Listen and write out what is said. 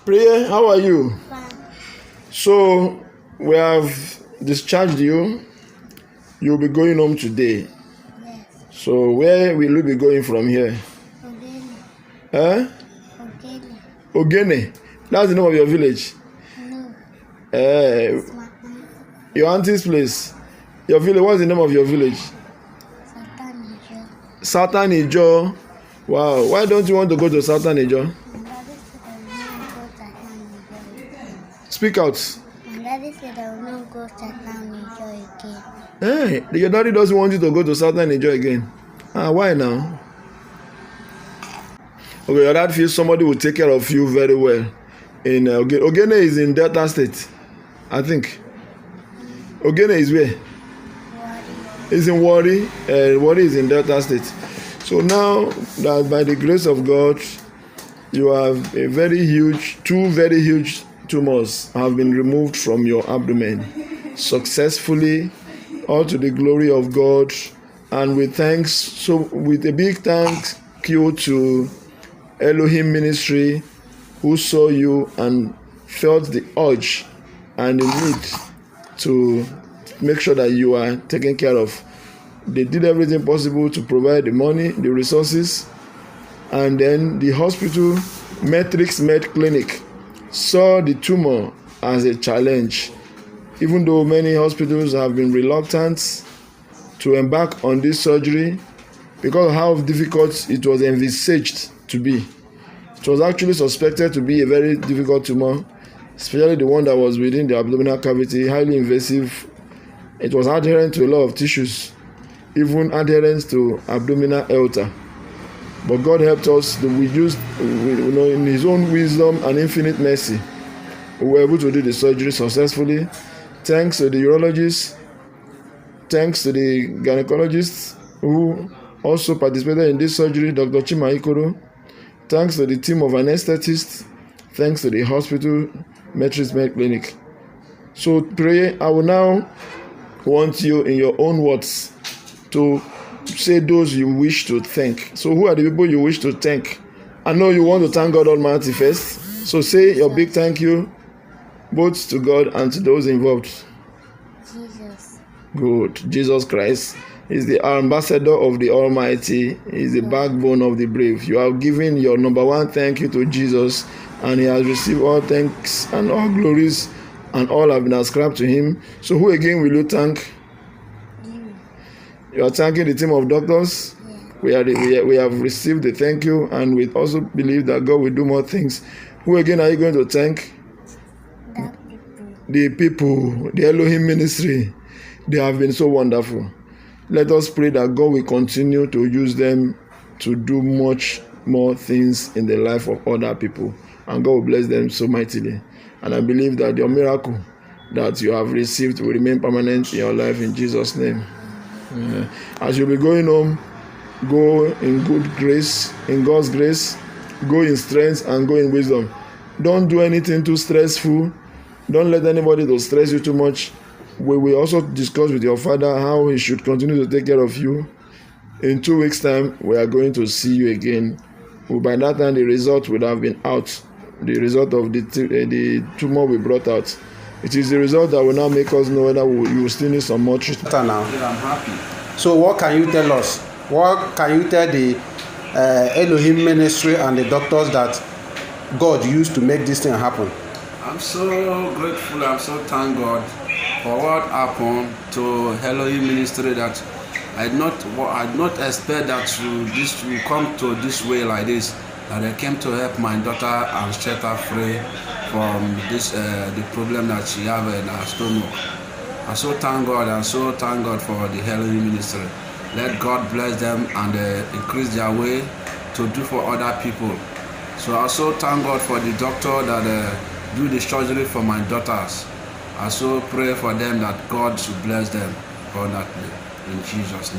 Prayer, how are you? Fine. So, we have discharged you. You'll be going home today. Yes. So, where will you be going from here? Ogene. Huh? Ogene. Ogene. That's the name of your village. No. Uh, It's my aunt. your auntie's place. Your village, what's the name of your village? Satan Ijo. Southern Ijo. Wow. Why don't you want to go to Southern Ijo? My daddy said I will not go Satan Ijo again. Speak out. My daddy said I will not go Satan Ijo again. Hey, your daddy doesn't want you to go to Southern Ijo again. Why now? Okay, your dad feels somebody will take care of you very well. In Ogene is in Delta State, I think. Ogene is where? Worry. It's in Warri. Warri is in Delta State. So now that by the grace of God, you have two very huge tumors have been removed from your abdomen successfully, all to the glory of God. And with a big thank you to Elohim Ministry, who saw you and felt the urge and the need to make sure that you are taken care of. They did everything possible to provide the money, the resources, and then the hospital, Matrix Med Clinic, saw the tumor as a challenge. Even though many hospitals have been reluctant to embark on this surgery because of how difficult it was envisaged to be. It was actually suspected to be a very difficult tumor, especially the one that was within the abdominal cavity, highly invasive. It was adherent to a lot of tissues, even adherence to abdominal aorta. But God helped us. In His own wisdom and infinite mercy, we were able to do the surgery successfully. Thanks to the urologists, thanks to the gynecologists who also participated in this surgery, Dr. Chima Ikoro. Thanks to the team of anesthetists, thanks to the hospital, Matrix Med Clinic. So pray, I will now want you in your own words to say those you wish to thank. So who are the people you wish to thank? I know you want to thank God Almighty first. So say your big thank you both to God and to those involved. Jesus. Good. Jesus Christ is the ambassador of the Almighty. He is the backbone of the brave. You have given your number one thank you to Jesus, and he has received all thanks and all glories, and all have been ascribed to him. So who again will you thank? You. You are thanking the team of doctors. Yeah. We have received the thank you, and we also believe that God will do more things. Who again are you going to thank? The people. The people, the Elohim Ministry. They have been so wonderful. Let us pray that God will continue to use them to do much more things in the life of other people, and God will bless them so mightily. And I believe that your miracle that you have received will remain permanent in your life in Jesus' name. As you'll be going home, go in good grace, in God's grace, go in strength and go in wisdom. Don't do anything too stressful. Don't let anybody to stress you too much. We will also discuss with your father how he should continue to take care of you. In 2 weeks' time, we are going to see you again. By that time, the result would have been out. The result of the tumor we brought out. It is the result that will now make us know whether you will still need some more treatment. Now. I'm happy. So what can you tell us? What can you tell the Elohim Ministry and the doctors that God used to make this thing happen? I'm so grateful. I'm so thank God for what happened to Elohim Ministry that I did not expect that this will come to this way like this. That they came to help my daughter and set her free from this the problem that she have in her stomach. I so thank God and so thank God for the Elohim Ministry. Let God bless them and increase their way to do for other people. So I so thank God for the doctor that do the surgery for my daughters. I so pray for them that God should bless them abundantly in Jesus' name.